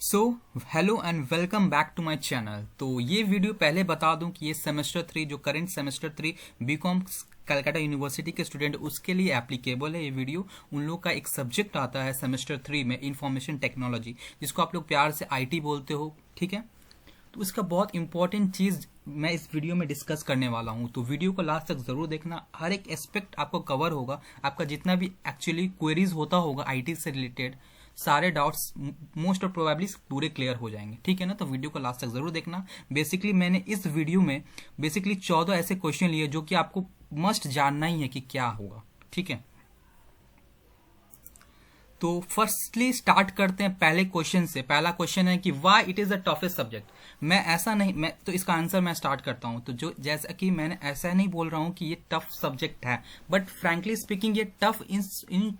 So hello and welcome back to my channel. तो ये video पहले बता दूं कि ये सेमेस्टर 3 जो current semester 3 BCom Calcutta university के स्टूडेंट उसके लिए एप्लीकेबल है। ये वीडियो उन लोग का एक सब्जेक्ट आता है सेमेस्टर 3 में, इंफॉर्मेशन टेक्नोलॉजी, जिसको आप लोग प्यार से आईटी बोलते हो, ठीक है। तो इसका बहुत इंपॉर्टेंट चीज मैं इस वीडियो में डिस्कस करने वाला हूं, तो वीडियो को लास्ट तक जरूर देखना। हर एक एस्पेक्ट आपको कवर होगा, आपका जितना भी एक्चुअली क्वेरीज होता होगा आईटी से रिलेटेड, सारे डाउट्स मोस्ट और प्रोबेबली पूरे क्लियर हो जाएंगे, ठीक है ना। तो वीडियो को लास्ट तक जरूर देखना। बेसिकली मैंने इस वीडियो में 14 ऐसे क्वेश्चन लिए जो कि आपको मस्ट जानना ही है कि क्या होगा, ठीक है। तो फर्स्टली स्टार्ट करते हैं पहले क्वेश्चन से। पहला क्वेश्चन है कि why it is the toughest subject. मैं ऐसा नहीं, मैं तो इसका आंसर मैं स्टार्ट करता हूं। तो जो जैसा कि मैंने ऐसा नहीं बोल रहा हूं कि ये टफ सब्जेक्ट है, बट फ्रैंकली स्पीकिंग ये टफ इन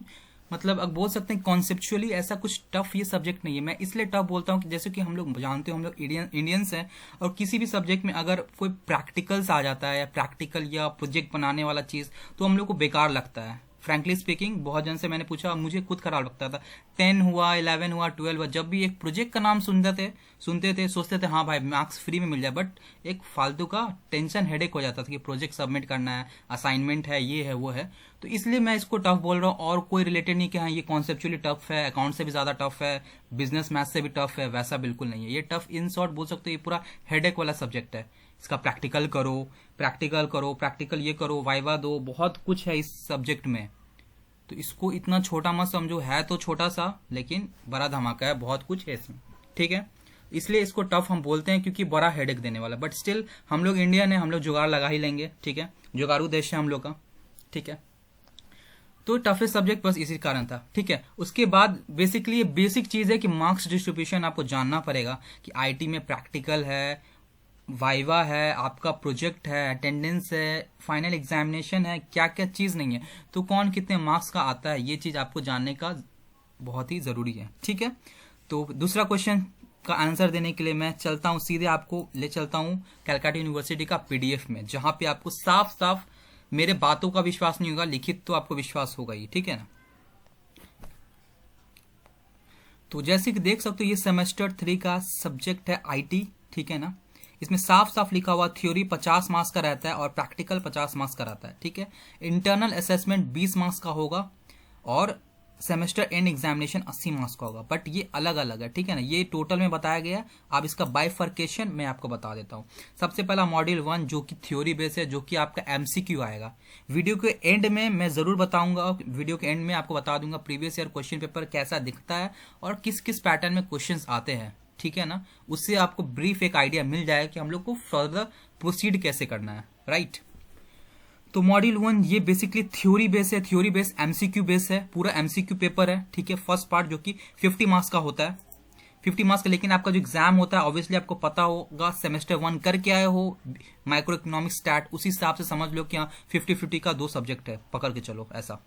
मतलब अब बोल सकते हैं कॉन्सेप्चुअली ऐसा कुछ टफ ये सब्जेक्ट नहीं है। मैं इसलिए टफ बोलता हूँ कि जैसे कि हम लोग जानते हो, हम लोग इंडियंस हैं, और किसी भी सब्जेक्ट में अगर कोई प्रैक्टिकल्स आ जाता है या प्रैक्टिकल या प्रोजेक्ट बनाने वाला चीज, तो हम लोग को बेकार लगता है। फ्रैंकली स्पीकिंग बहुत जन से मैंने पूछा, मुझे खुद खराब लगता था। 10 हुआ, 11 हुआ, 12 हुआ, जब भी एक प्रोजेक्ट का नाम सुनते थे सोचते थे हाँ भाई मार्क्स फ्री में मिल जाए, बट एक फालतू का टेंशन हेडेक हो जाता था कि प्रोजेक्ट सबमिट करना है, असाइनमेंट है, ये है वो है। तो इसलिए मैं इसको टफ बोल रहा हूँ, और कोई रिलेटेड नहीं कि हाँ ये कॉन्सेप्चुअली टफ है, अकाउंट से भी ज्यादा टफ है, बिजनेस मैथ से भी टफ है, वैसा बिल्कुल नहीं है। ये टफ इन शॉर्ट बोल सकते हो ये पूरा हेडेक वाला सब्जेक्ट है। इसका प्रैक्टिकल करो, प्रैक्टिकल ये करो, वाइवा दो, बहुत कुछ है इस सब्जेक्ट में। तो इसको इतना छोटा मत समझो, है तो छोटा सा लेकिन बड़ा धमाका है, बहुत कुछ है इसमें, ठीक है। इसलिए इसको टफ हम बोलते हैं क्योंकि बड़ा हेडेक देने वाला, बट स्टिल हम लोग इंडियन है, हम लोग जुगाड़ लगा ही लेंगे, ठीक है। जुगाड़ू देश है हम लोग का, ठीक है। तो टफेस्ट सब्जेक्ट बस इसी कारण था, ठीक है। उसके बाद बेसिकली ये बेसिक चीज है कि मार्क्स डिस्ट्रीब्यूशन आपको जानना पड़ेगा कि आईटी में प्रैक्टिकल है, वाइवा है, आपका प्रोजेक्ट है, अटेंडेंस है, फाइनल एग्जामिनेशन है, क्या क्या चीज नहीं है, तो कौन कितने मार्क्स का आता है, ये चीज आपको जानने का बहुत ही जरूरी है, ठीक है। तो दूसरा क्वेश्चन का आंसर देने के लिए मैं चलता हूं, सीधे आपको ले चलता हूं कलकत्ता यूनिवर्सिटी का पीडीएफ में, जहां पे आपको साफ साफ मेरे बातों का विश्वास नहीं होगा, लिखित तो आपको विश्वास होगा ही, ठीक है ना। तो जैसे कि देख सकते हो ये सेमेस्टर 3 का सब्जेक्ट है आईटी, ठीक है ना। इसमें साफ साफ लिखा हुआ थ्योरी 50 मार्क्स का रहता है और प्रैक्टिकल 50 मार्क्स का रहता है, ठीक है। इंटरनल असेसमेंट 20 मार्क्स का होगा और सेमेस्टर एंड एग्जामिनेशन 80 मार्क्स का होगा, बट ये अलग अलग है, ठीक है ना। ये टोटल में बताया गया है। अब इसका बाइफर्केशन मैं आपको बता देता हूँ। सबसे पहला मॉड्यूल 1 जो कि थ्योरी बेस है, जो कि आपका एमसीक्यू आएगा। वीडियो के एंड में मैं जरूर बताऊंगा, वीडियो के एंड में आपको बता दूंगा प्रीवियस ईयर क्वेश्चन पेपर कैसा दिखता है और किस किस पैटर्न में क्वेश्चन आते हैं, ठीक है ना। उससे आपको ब्रीफ एक आइडिया मिल जाएगा कि हम लोग को फर्दर प्रोसीड कैसे करना है, राइट। तो मॉड्यूल 1 ये बेसिकली थ्योरी बेस है, थ्योरी बेस एमसीक्यू बेस है, पूरा एमसीक्यू पेपर है, ठीक है। फर्स्ट पार्ट जो कि 50 मार्क्स का होता है, 50 मार्क्स का, लेकिन आपका जो एग्जाम होता है ऑब्वियसली आपको पता होगा, सेमेस्टर 1 करके आए हो माइक्रो इकोनॉमिक्स स्टैट, उसी हिसाब से समझ लो कि हाँ 50-50 का 2 सब्जेक्ट है, पकड़ के चलो ऐसा।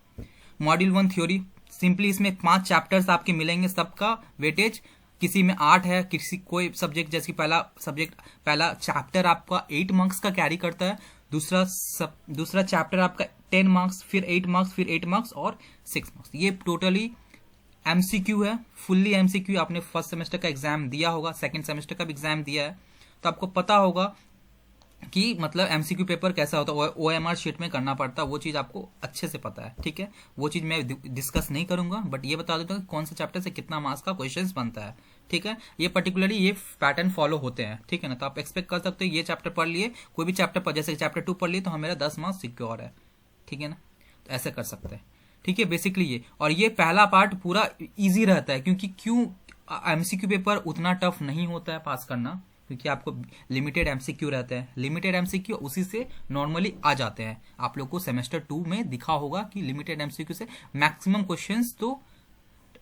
मॉड्यूल 1 थ्योरी, सिंपली इसमें 5 चैप्टर्स आपके मिलेंगे, सबका वेटेज किसी में 8 है, किसी कोई सब्जेक्ट जैसे पहला चैप्टर आपका 8 मार्क्स का कैरी करता है, दूसरा चैप्टर आपका 10 मार्क्स, फिर 8 मार्क्स, फिर 8 मार्क्स और 6 मार्क्स। ये टोटली एमसीक्यू है, फुल्ली एमसीक्यू। आपने फर्स्ट सेमेस्टर का एग्जाम दिया होगा, सेकंड सेमेस्टर का भी एग्जाम दिया है, तो आपको पता होगा कि मतलब एमसीक्यू पेपर कैसा होता है, ओएमआर शीट में करना पड़ता है, वो चीज आपको अच्छे से पता है, ठीक है। वो चीज मैं डिस्कस नहीं करूंगा, बट ये बता देता हूँ कि कौन सा चैप्टर से कितना मार्क्स का क्वेश्चन बनता है, ठीक है। ये पर्टिकुलरली ये पैटर्न फॉलो होते हैं, ठीक है ना। तो आप एक्सपेक्ट कर सकते हो ये चैप्टर पढ़ लिए, कोई भी चैप्टर पढ़, जैसे चैप्टर 2 पढ़ लिए तो मेरा 10 मार्क्स सिक्योर है, ठीक है ना। तो ऐसे कर सकते हैं, ठीक है, बेसिकली ये। और ये पहला पार्ट पूरा इजी रहता है, क्यों एमसीक्यू पेपर उतना टफ नहीं होता है पास करना, क्योंकि आपको लिमिटेड एमसीक्यू रहते हैं, लिमिटेड एमसीक्यू उसी से नॉर्मली आ जाते हैं। आप लोग को सेमेस्टर 2 में दिखा होगा कि लिमिटेड एमसीक्यू से मैक्सिमम क्वेश्चंस तो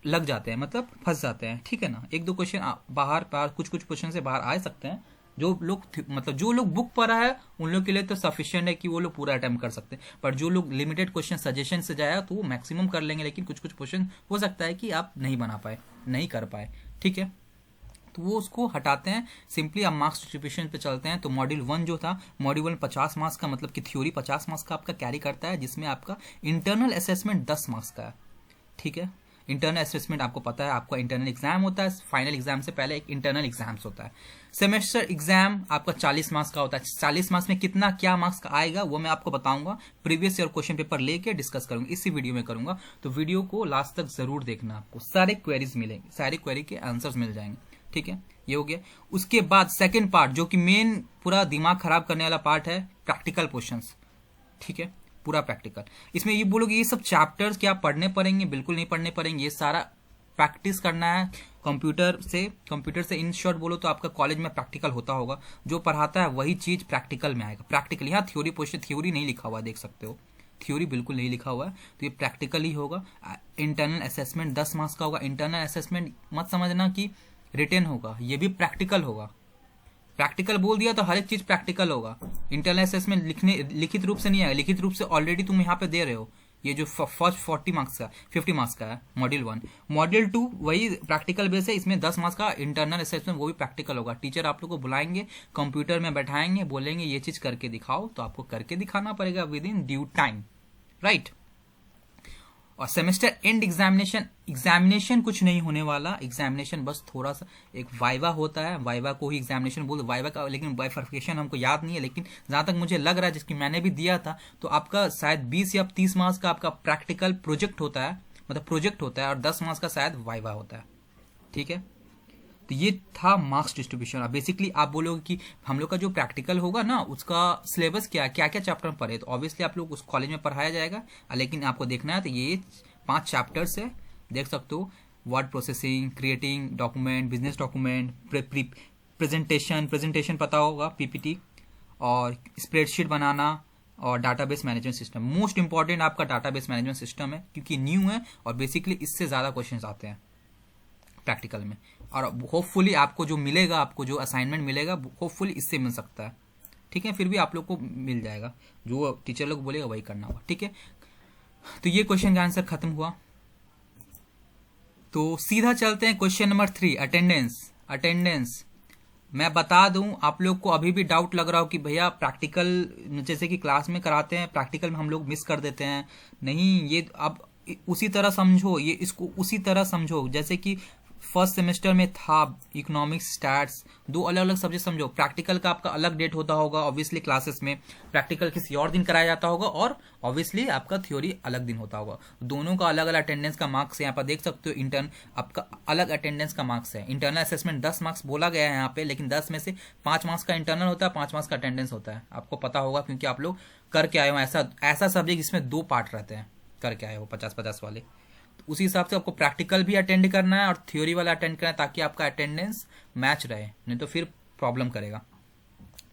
लग जाते हैं, मतलब फंस जाते हैं, ठीक है ना। एक दो क्वेश्चन बाहर कुछ क्वेश्चन से बाहर आ सकते हैं। जो लोग बुक पढ़ा है उन लोग के लिए तो सफिशिएंट है कि वो लोग पूरा अटेम्प्ट कर सकते हैं, पर जो लोग लिमिटेड क्वेश्चन सजेशन से जाया तो वो मैक्सिमम कर लेंगे, लेकिन कुछ क्वेश्चन हो सकता है कि आप नहीं बना पाए, नहीं कर पाए, ठीक है। तो वो उसको हटाते हैं, सिंपली आप मार्क्स डिस्ट्रीब्यूशन पे चलते हैं। तो मॉड्यूल 1 जो था, मॉड्यूल 1 50 मार्क्स का, मतलब कि थ्योरी 50 मार्क्स का आपका कैरी करता है, जिसमें आपका इंटरनल असेसमेंट 10 मार्क्स का है, ठीक है। इंटरनल असेसमेंट आपको पता है, आपका इंटरनल एग्जाम होता है, फाइनल एग्जाम से पहले एक इंटरनल एग्जाम्स होता है। सेमेस्टर एग्जाम आपका 40 मार्क्स का होता है। 40 मार्क्स में कितना क्या मार्क्स का आएगा वो मैं आपको बताऊंगा, प्रीवियस ईयर क्वेश्चन पेपर लेके डिस्कस करूंगा, इसी वीडियो में करूंगा। तो वीडियो को लास्ट तक जरूर देखना, आपको सारे क्वेरीज मिलेंगे, सारी क्वेरी के आंसर्स मिल जाएंगे, ठीक है। ये हो गया। उसके बाद सेकेंड पार्ट जो कि मेन पूरा दिमाग खराब करने वाला पार्ट है, प्रैक्टिकल क्वेश्चंस, ठीक है, पूरा प्रैक्टिकल। इसमें ये बोलोगे ये सब चैप्टर्स क्या पढ़ने पड़ेंगे? बिल्कुल नहीं पढ़ने पड़ेंगे, ये सारा प्रैक्टिस करना है कंप्यूटर से इन शॉर्ट बोलो तो आपका कॉलेज में प्रैक्टिकल होता होगा, जो पढ़ाता है वही चीज प्रैक्टिकल में आएगा। प्रैक्टिकल यहाँ थ्योरी पोर्शन, थ्योरी नहीं लिखा हुआ, देख सकते हो, थ्योरी बिल्कुल नहीं लिखा हुआ है, तो ये प्रैक्टिकल ही होगा। इंटरनल असेसमेंट 10 मार्क्स का होगा। इंटरनल असेसमेंट मत समझना कि रिटन होगा, ये भी प्रैक्टिकल होगा। प्रैक्टिकल बोल दिया तो हर एक चीज प्रैक्टिकल होगा। इंटरनल असेसमेंट लिखित रूप से नहीं आएगा, लिखित रूप से ऑलरेडी तुम यहाँ पे दे रहे हो। ये जो फर्स्ट 40 मार्क्स का 50 मार्क्स का है मॉड्यूल 1, मॉड्यूल 2 वही प्रैक्टिकल बेस है, इसमें 10 मार्क्स का इंटरनल असेसमेंट, वो भी प्रैक्टिकल होगा। टीचर आप लोग को बुलाएंगे, कंप्यूटर में बैठाएंगे, बोलेंगे ये चीज करके दिखाओ, तो आपको करके दिखाना पड़ेगा with in due time, right. और सेमेस्टर एंड एग्जामिनेशन कुछ नहीं होने वाला। एग्जामिनेशन बस थोड़ा सा एक वाइवा होता है, वाइवा को ही एग्जामिनेशन बोल वाइवा का, लेकिन बाइफर्केशन हमको याद नहीं है, लेकिन जहां तक मुझे लग रहा है, जिसकी मैंने भी दिया था, तो आपका शायद 20 या 30 मार्क्स का आपका प्रैक्टिकल प्रोजेक्ट होता है, मतलब प्रोजेक्ट होता है, और 10 मार्क्स का शायद वाइवा होता है, ठीक है। तो ये था मार्क्स डिस्ट्रीब्यूशन। अब बेसिकली आप बोलोगे कि हम लोग का जो प्रैक्टिकल होगा ना, उसका सिलेबस क्या क्या चैप्टर में पढ़े, तो ऑब्वियसली आप लोग उस कॉलेज में पढ़ाया जाएगा, लेकिन आपको देखना है तो ये 5 चैप्टर्स है, देख सकते हो। Word processing, creating document, business document, presentation पता होगा, पीपीटी, और स्प्रेडशीट बनाना, और database management system. Most important आपका डाटाबेस मैनेजमेंट सिस्टम है, क्योंकि न्यू है और बेसिकली इससे ज्यादा क्वेश्चंस आते हैं प्रैक्टिकल में, और होपफुली आपको जो मिलेगा, आपको जो असाइनमेंट मिलेगा, होपफुली इससे मिल सकता है, ठीक है। फिर भी आप लोग को मिल जाएगा, जो टीचर लोग बोलेगा वही करना होगा, ठीक है। तो ये क्वेश्चन का आंसर खत्म हुआ। तो सीधा चलते हैं क्वेश्चन नंबर 3, अटेंडेंस। मैं बता दूं, आप लोग को अभी भी डाउट लग रहा हो कि भैया प्रैक्टिकल जैसे कि क्लास में कराते हैं, प्रैक्टिकल में हम लोग मिस कर देते हैं। नहीं, ये अब उसी तरह समझो, ये इसको उसी तरह समझो जैसे कि फर्स्ट सेमेस्टर में था इकोनॉमिक्स, स्टैट्स, 2 अलग अलग सब्जेक्ट समझो। प्रैक्टिकल का आपका अलग डेट होता होगा, ऑब्वियसली क्लासेस में प्रैक्टिकल किसी और दिन कराया जाता होगा, और ऑब्वियसली आपका थ्योरी अलग दिन होता होगा। दोनों का अलग अलग अटेंडेंस का मार्क्स है, यहाँ पर देख सकते हो। इंटर्न आपका अलग अटेंडेंस का मार्क्स है। इंटरनल असेसमेंट 10 मार्क्स बोला गया है यहाँ पे, लेकिन 10 में से 5 मार्क्स का इंटरनल होता है, 5 मार्क्स का अटेंडेंस होता है। आपको पता होगा क्योंकि आप लोग करके आए हो ऐसा सब्जेक्ट जिसमें 2 पार्ट रहते हैं, करके आए हो 50-50 वाले। उसी हिसाब से आपको प्रैक्टिकल भी अटेंड करना है और थ्योरी वाला अटेंड करना है, ताकि आपका अटेंडेंस मैच रहे, नहीं तो फिर प्रॉब्लम करेगा,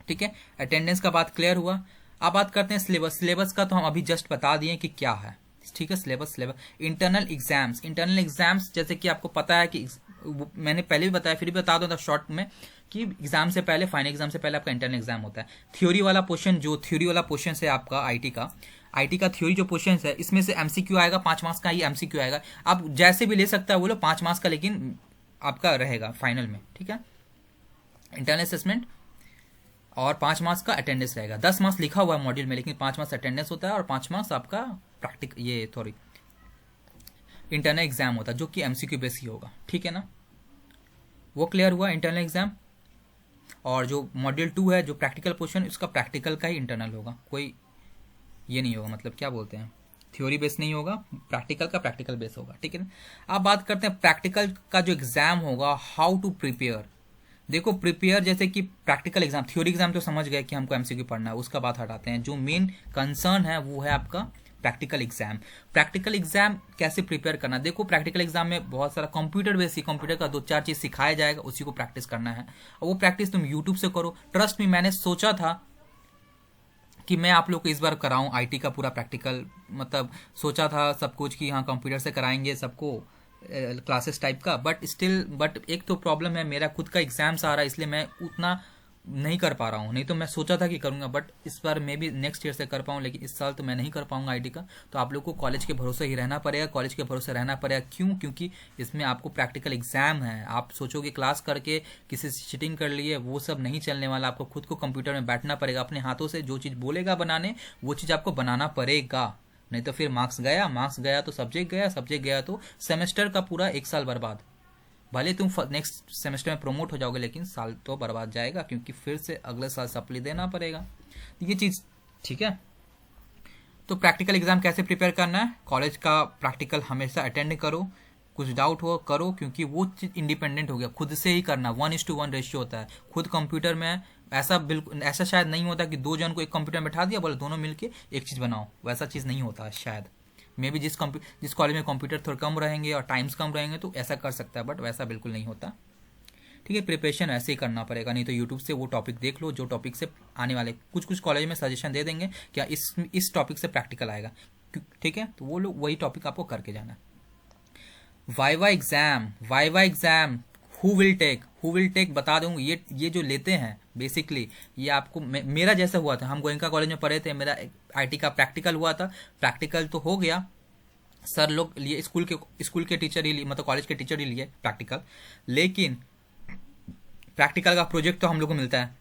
ठीक है। अटेंडेंस का बात क्लियर हुआ। अब बात करते हैं सिलेबस का, तो हम अभी जस्ट बता दिए कि क्या है, ठीक है। सिलेबस इंटरनल एग्जाम्स जैसे कि आपको पता है कि मैंने पहले भी बताया, फिर भी बता दो शॉर्ट में, कि एग्जाम से पहले, फाइनल एग्जाम से पहले आपका इंटरनल एग्जाम होता है। थ्योरी वाला पोर्शन है आपका आईटी का थ्योरी जो क्वेश्चन है, इसमें से एमसीक्यू आएगा, 5 मार्क्स का ही एमसीक्यू आएगा। आप जैसे भी ले सकता है वो लोग, 5 मार्क्स का लेकिन आपका रहेगा फाइनल में, ठीक है। इंटरनल असेसमेंट और 5 मार्क्स का अटेंडेंस रहेगा। 10 मार्क्स लिखा हुआ है मॉड्यूल में, लेकिन 5 मार्क्स अटेंडेंस होता है और 5 मार्क्स आपका इंटरनल एग्जाम होता है, जो कि एमसीक्यू बेस ही होगा, ठीक है ना। वो क्लियर हुआ इंटरनल एग्जाम। और जो मॉड्यूल 2 है, जो प्रैक्टिकल पोर्शन, उसका प्रैक्टिकल का ही इंटरनल होगा, कोई ये नहीं होगा, मतलब क्या बोलते हैं, थ्योरी बेस नहीं होगा, प्रैक्टिकल का प्रैक्टिकल बेस होगा, ठीक है ना। अब बात करते हैं प्रैक्टिकल का जो एग्जाम होगा, हाउ टू प्रिपेयर। देखो प्रिपेयर, जैसे कि प्रैक्टिकल एग्जाम, थ्योरी एग्जाम तो समझ गए कि हमको एमसीक्यू पढ़ना है, उसका बात हटाते हैं। जो मेन कंसर्न है वो है आपका प्रैक्टिकल एग्जाम कैसे प्रिपेयर करना। देखो प्रैक्टिकल एग्जाम में बहुत सारा कंप्यूटर बेस, कंप्यूटर का 2-4 चीज सिखाया जाएगा, उसी को प्रैक्टिस करना है। और वो प्रैक्टिस तुम यूट्यूब से करो। ट्रस्ट मी, मैंने सोचा था कि मैं आप लोग को इस बार कराऊं आईटी का पूरा प्रैक्टिकल, मतलब सोचा था सब कुछ कि हाँ कंप्यूटर से कराएंगे सबको क्लासेस टाइप का, बट एक तो प्रॉब्लम है, मेरा खुद का एग्जाम्स आ रहा है, इसलिए मैं उतना नहीं कर पा रहा हूँ। नहीं तो मैं सोचा था कि करूंगा, बट इस बार मे भी नेक्स्ट ईयर से कर पाऊँ, लेकिन इस साल तो मैं नहीं कर पाऊंगा आईटी का। तो आप लोग को कॉलेज के भरोसे ही रहना पड़ेगा, क्यों? क्योंकि इसमें आपको प्रैक्टिकल एग्जाम है। आप सोचोगे क्लास करके किसी से चीटिंग कर लिए, वो सब नहीं चलने वाला। आपको खुद को कंप्यूटर में बैठना पड़ेगा, अपने हाथों से जो चीज़ बोलेगा बनाने, वो चीज़ आपको बनाना पड़ेगा। नहीं तो फिर मार्क्स गया तो सब्जेक्ट गया तो सेमेस्टर का पूरा 1 साल बर्बाद। भले तुम नेक्स्ट सेमेस्टर में प्रमोट हो जाओगे, लेकिन साल तो बर्बाद जाएगा, क्योंकि फिर से अगले साल सप्ली देना पड़ेगा। ये चीज़ ठीक है। तो प्रैक्टिकल एग्जाम कैसे प्रिपेयर करना है, कॉलेज का प्रैक्टिकल हमेशा अटेंड करो, कुछ डाउट हो करो, क्योंकि वो चीज़ इंडिपेंडेंट हो गया, खुद से ही करना। 1:1 रेशियो होता है। खुद कंप्यूटर में ऐसा बिल्कुल ऐसा शायद नहीं होता कि 2 जन को एक कंप्यूटर में बैठा दिया, बोले दोनों मिलके एक चीज़ बनाओ, वैसा चीज़ नहीं होता है शायद। मे बी जिस कॉलेज में कंप्यूटर थोड़ा कम रहेंगे और टाइम्स कम रहेंगे तो ऐसा कर सकता है, बट वैसा बिल्कुल नहीं होता। ठीक है, प्रिपरेशन ऐसे ही करना पड़ेगा, नहीं तो यूट्यूब से वो टॉपिक देख लो जो टॉपिक से आने वाले, कुछ कॉलेज में सजेशन दे देंगे क्या इस टॉपिक से प्रैक्टिकल आएगा, ठीक है, तो वो लोग वही टॉपिक आपको करके जाना है। Viva exam who will take बता दूँ। ये जो लेते हैं बेसिकली, ये आपको मेरा जैसा हुआ था, हम गोयनका कॉलेज में पढ़े थे, मेरा आईटी का प्रैक्टिकल हुआ था। प्रैक्टिकल तो हो गया, सर लोग लिए स्कूल के टीचर ही लिए, मतलब कॉलेज के टीचर ही लिए प्रैक्टिकल, लेकिन प्रैक्टिकल का प्रोजेक्ट तो हम लोग को मिलता है।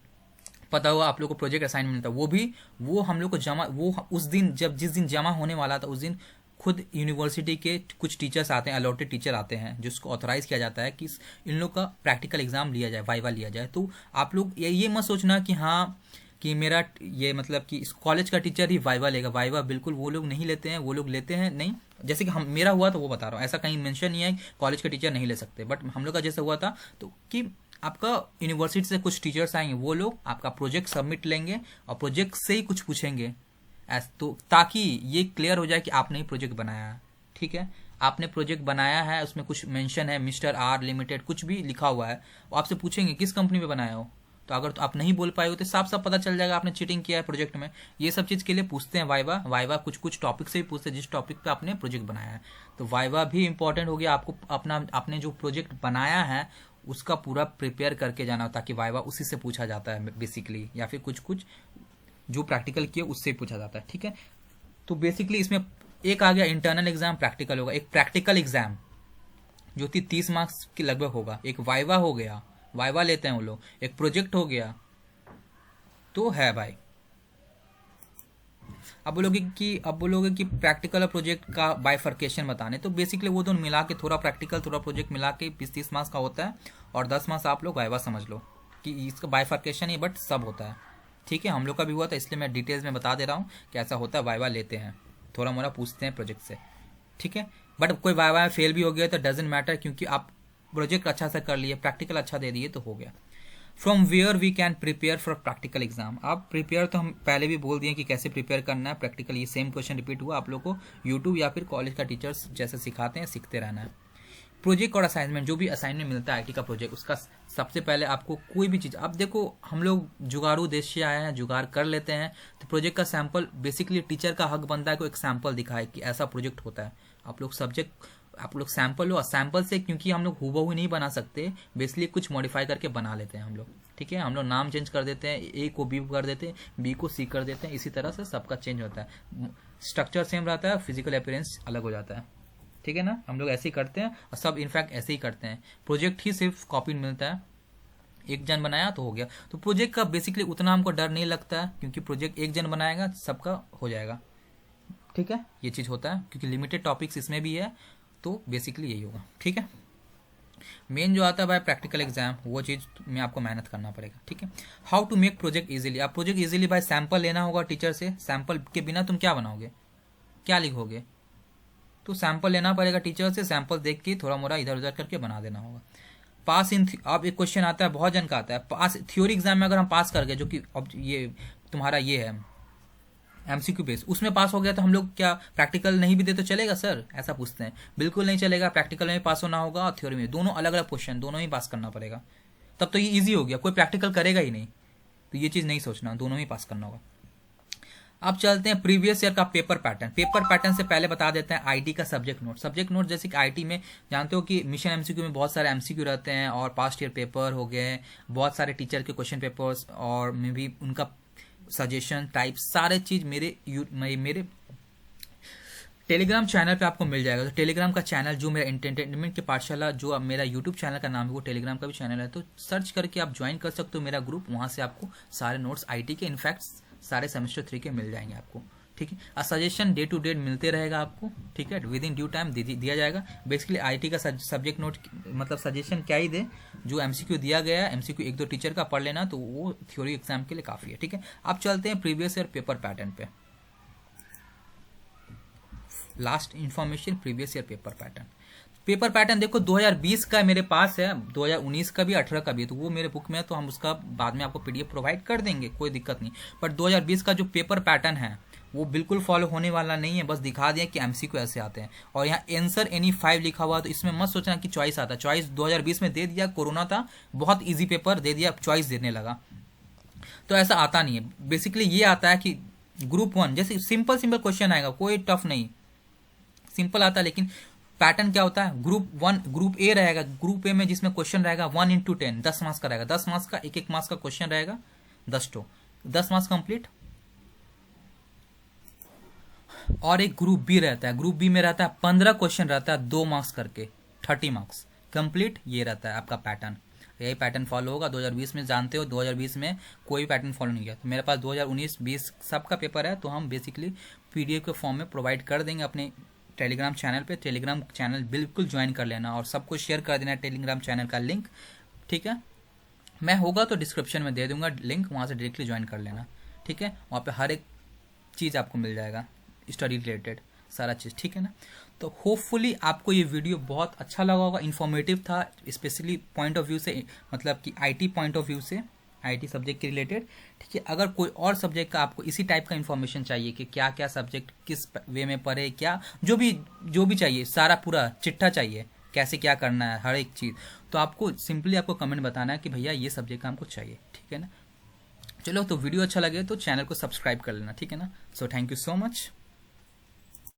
पता होगा आप लोग को प्रोजेक्ट असाइनमेंट मिलता है, वो हम लोग को उस दिन जिस दिन जमा होने वाला था, उस दिन खुद यूनिवर्सिटी के कुछ टीचर्स आते हैं, अलॉटेड टीचर आते हैं, जिसको ऑथराइज किया जाता है कि इन लोग का प्रैक्टिकल एग्जाम लिया जाए, वाइवा लिया जाए। तो आप लोग ये मत सोचना कि हाँ कि मेरा ये मतलब कि इस कॉलेज का टीचर ही वाइवा लेगा, वाइवा बिल्कुल वो लोग नहीं लेते हैं, वो लोग लेते हैं नहीं, जैसे कि मेरा हुआ तो वो बता रहा हूँ, ऐसा कहीं मेंशन नहीं है कॉलेज के टीचर नहीं ले सकते, बट हम लोग का जैसा हुआ था तो कि आपका यूनिवर्सिटी से कुछ टीचर्स आएंगे, वो लोग आपका प्रोजेक्ट सबमिट लेंगे और प्रोजेक्ट से ही कुछ पूछेंगे, तो ताकि ये क्लियर हो जाए कि आपने ही प्रोजेक्ट बनाया है। ठीक है, आपने प्रोजेक्ट बनाया है, उसमें कुछ मेंशन है मिस्टर आर लिमिटेड कुछ भी लिखा हुआ है, वो आपसे पूछेंगे किस कंपनी में बनाया हो, तो अगर तो आप नहीं बोल पाए हो तो साफ साफ पता चल जाएगा आपने चीटिंग किया है प्रोजेक्ट में। ये सब चीज़ के लिए पूछते हैं वाइवा कुछ टॉपिक से भी पूछते हैं जिस टॉपिक पे आपने प्रोजेक्ट बनाया है। तो वाइवा भी इंपॉर्टेंट हो गया, आपको आपने जो प्रोजेक्ट बनाया है उसका पूरा प्रिपेयर करके जाना, ताकि वाइवा उसी से पूछा जाता है बेसिकली, या फिर कुछ जो प्रैक्टिकल किए उससे पूछा जाता है। ठीक है, तो बेसिकली इसमें एक आ गया इंटरनल एग्जाम, प्रैक्टिकल होगा, एक प्रैक्टिकल एग्जाम जो कि 30 मार्क्स के लगभग होगा, एक वाइवा हो गया, वाइवा लेते हैं वो लोग, एक प्रोजेक्ट हो गया, तो है भाई। अब बोलोगे कि प्रैक्टिकल और प्रोजेक्ट का बाइफर्केशन बताने, तो बेसिकली वो दोनों मिला के थोड़ा प्रैक्टिकल थोड़ा प्रोजेक्ट मिला के 20-30 मार्क्स का होता है, और 10 मार्क्स आप लोग वाइवा समझ लो कि इसका बाइफर्केशन ही, बट सब होता है। ठीक है, हम लोग का भी हुआ था, इसलिए मैं डिटेल्स में बता दे रहा हूँ कि ऐसा होता है, वाइवा लेते हैं, थोड़ा मोड़ा पूछते हैं प्रोजेक्ट से। ठीक है, बट कोई वाइवा में फेल भी हो गया तो डजेंट मैटर, क्योंकि आप प्रोजेक्ट अच्छा से कर लिए, प्रैक्टिकल अच्छा दे दिए तो हो गया। From where we can prepare for practical exam. आप प्रिपेयर तो हम पहले भी बोल दिए कि कैसे प्रिपेयर करना है प्रैक्टिकल, ये सेम क्वेश्चन रिपीट हुआ, आप लोग को यूट्यूब या फिर कॉलेज का टीचर्स जैसे सिखाते हैं सीखते रहना है। प्रोजेक्ट और असाइनमेंट, जो भी असाइनमेंट मिलता है आईटी का प्रोजेक्ट, उसका सबसे पहले आपको कोई भी चीज़, अब देखो हम लोग जुगाड़ू देश से आए हैं, जुगाड़ कर लेते हैं, तो प्रोजेक्ट का सैंपल बेसिकली टीचर का हक बनता है को एक सैंपल दिखाए कि ऐसा प्रोजेक्ट होता है। आप लोग सैंपल लो, और सैंपल से क्योंकि हम लोग हूबहू नहीं बना सकते, बेसिकली कुछ मॉडिफाई करके बना लेते हैं हम लोग। ठीक है, हम लोग नाम चेंज कर देते हैं, ए को बी कर देते हैं, बी को सी कर देते हैं, इसी तरह से सबका चेंज होता है, स्ट्रक्चर सेम रहता है, फिजिकल अपीयरेंस अलग हो जाता है। ठीक है ना, हम लोग ऐसे ही करते हैं और सब इनफैक्ट ऐसे ही करते हैं। प्रोजेक्ट ही सिर्फ कॉपी मिलता है, एक जन बनाया तो हो गया। तो प्रोजेक्ट का बेसिकली उतना हमको डर नहीं लगता है, क्योंकि प्रोजेक्ट एक जन बनाएगा सबका हो जाएगा। ठीक है, ये चीज़ होता है क्योंकि लिमिटेड टॉपिक्स इसमें भी है, तो बेसिकली यही होगा। ठीक है, मेन जो आता है भाई प्रैक्टिकल एग्जाम, वो चीज़ में आपको मेहनत करना पड़ेगा। ठीक है, how to make project easily. आप प्रोजेक्ट इजीली भाई सैंपल लेना होगा टीचर से, सैंपल के बिना तुम क्या बनाओगे, क्या लिखोगे, तो सैंपल लेना पड़ेगा टीचर से, सैंपल देख के थोड़ा मोड़ा इधर उधर करके बना देना होगा। पास इन, अब एक क्वेश्चन आता है बहुत जन का आता है, पास थ्योरी एग्जाम में अगर हम पास कर गए, जो कि अब ये तुम्हारा ये है एमसीक्यू बेस, उसमें पास हो गया तो हम लोग क्या प्रैक्टिकल नहीं भी दे तो चलेगा सर, ऐसा पूछते हैं। बिल्कुल नहीं चलेगा, प्रैक्टिकल में पास होना होगा और थ्योरी में, दोनों अलग अलग क्वेश्चन, दोनों ही पास करना पड़ेगा, तब तो ये ईजी हो गया, कोई प्रैक्टिकल करेगा ही नहीं, तो ये चीज़ नहीं सोचना, दोनों ही पास करना होगा। अब चलते हैं प्रीवियस ईयर का पेपर पैटर्न। पेपर पैटर्न से पहले बता देते हैं आईटी का सब्जेक्ट नोट जैसे कि आईटी में जानते हो कि मिशन एमसीक्यू में बहुत सारे एमसीक्यू रहते हैं, और पास्ट ईयर पेपर हो गए, बहुत सारे टीचर के क्वेश्चन पेपर्स, और मे भी उनका सजेशन टाइप, सारे चीज़ मेरे टेलीग्राम चैनल पे आपको मिल जाएगा। तो टेलीग्राम का चैनल जो मेरा एंटरटेनमेंट के पाठशाला, जो मेरा यूट्यूब चैनल का नाम है, वो टेलीग्राम का भी चैनल है, तो सर्च करके आप ज्वाइन कर सकते हो मेरा ग्रुप, वहाँ से आपको सारे नोट्स आईटी के इनफैक्ट सारे सेमेस्टर 3 के मिल जाएंगे आपको। ठीक है। सजेशन डे टू डे मिलते रहेगा आपको, ठीक है, विद इन ड्यू टाइम दिया जाएगा। बेसिकली आईटी का सब्जेक्ट नोट मतलब सजेशन क्या ही दे, जो एमसीक्यू दिया गया है, एमसीक्यू एक दो टीचर का पढ़ लेना तो वो थ्योरी एग्जाम के लिए काफ़ी है, ठीक है। अब चलते हैं प्रीवियस ईयर पेपर पैटर्न पे। Last information previous year paper pattern. Paper pattern देखो 2020 का मेरे पास है, 2019 का भी, 18 का भी है, तो वो मेरे बुक में है, तो हम उसका बाद में आपको पीडीएफ प्रोवाइड कर देंगे, कोई दिक्कत नहीं। बट 2020 का जो पेपर पैटर्न है वो बिल्कुल फॉलो होने वाला नहीं है, बस दिखा दिया कि एमसीक्यू ऐसे आते हैं। और यहाँ आंसर एनी 5 लिखा हुआ, तो इसमें मत सोचना कि चॉइस आता है। चॉइस 2020 में दे दिया, कोरोना था, बहुत ईजी पेपर दे दिया, चॉइस देने लगा, तो ऐसा आता नहीं है। बेसिकली ये आता है कि ग्रुप 1 जैसे सिंपल क्वेश्चन आएगा, कोई टफ नहीं, सिंपल आता है। लेकिन पैटर्न क्या होता है, ग्रुप ए रहेगा, ग्रुप ए में जिसमें क्वेश्चन रहेगा 1 into 10, 10 मार्क्स का रहेगा, 10 मार्क्स का, एक मार्क्स का क्वेश्चन रहेगा, 10 मार्क्स कंप्लीट। और एक ग्रुप बी रहता है, ग्रुप बी में रहता है 15 क्वेश्चन रहता है, 2 मार्क्स करके, 30 मार्क्स कंप्लीट। ये रहता है आपका पैटर्न, यही पैटर्न फॉलो होगा। 2020 में जानते हो 2020 में कोई पैटर्न फॉलो नहीं किया, तो मेरे पास 2019-20 सबका पेपर है, तो हम बेसिकली पीडीएफ के फॉर्म में प्रोवाइड कर देंगे अपने टेलीग्राम चैनल पे। टेलीग्राम चैनल बिल्कुल ज्वाइन कर लेना और सबको शेयर कर देना टेलीग्राम चैनल का लिंक, ठीक है। मैं होगा तो डिस्क्रिप्शन में दे दूंगा लिंक, वहाँ से डायरेक्टली ज्वाइन कर लेना, ठीक है। वहाँ पे हर एक चीज़ आपको मिल जाएगा, स्टडी रिलेटेड सारा चीज़, ठीक है ना। तो होपफुली आपको ये वीडियो बहुत अच्छा लगा होगा, इन्फॉर्मेटिव था, स्पेशली पॉइंट ऑफ व्यू से, मतलब कि आईटी पॉइंट ऑफ व्यू से, आईटी सब्जेक्ट के रिलेटेड, ठीक है। अगर कोई और सब्जेक्ट का आपको इसी टाइप का इन्फॉर्मेशन चाहिए कि क्या क्या सब्जेक्ट किस वे में पढ़े, क्या जो भी चाहिए, सारा पूरा चिट्ठा चाहिए, कैसे क्या करना है हर एक चीज़, तो आपको सिंपली आपको कमेंट बताना है कि भैया ये सब्जेक्ट का हमको चाहिए, ठीक है ना। चलो, तो वीडियो अच्छा लगे तो चैनल को सब्सक्राइब कर लेना, ठीक है ना। So thank you so much.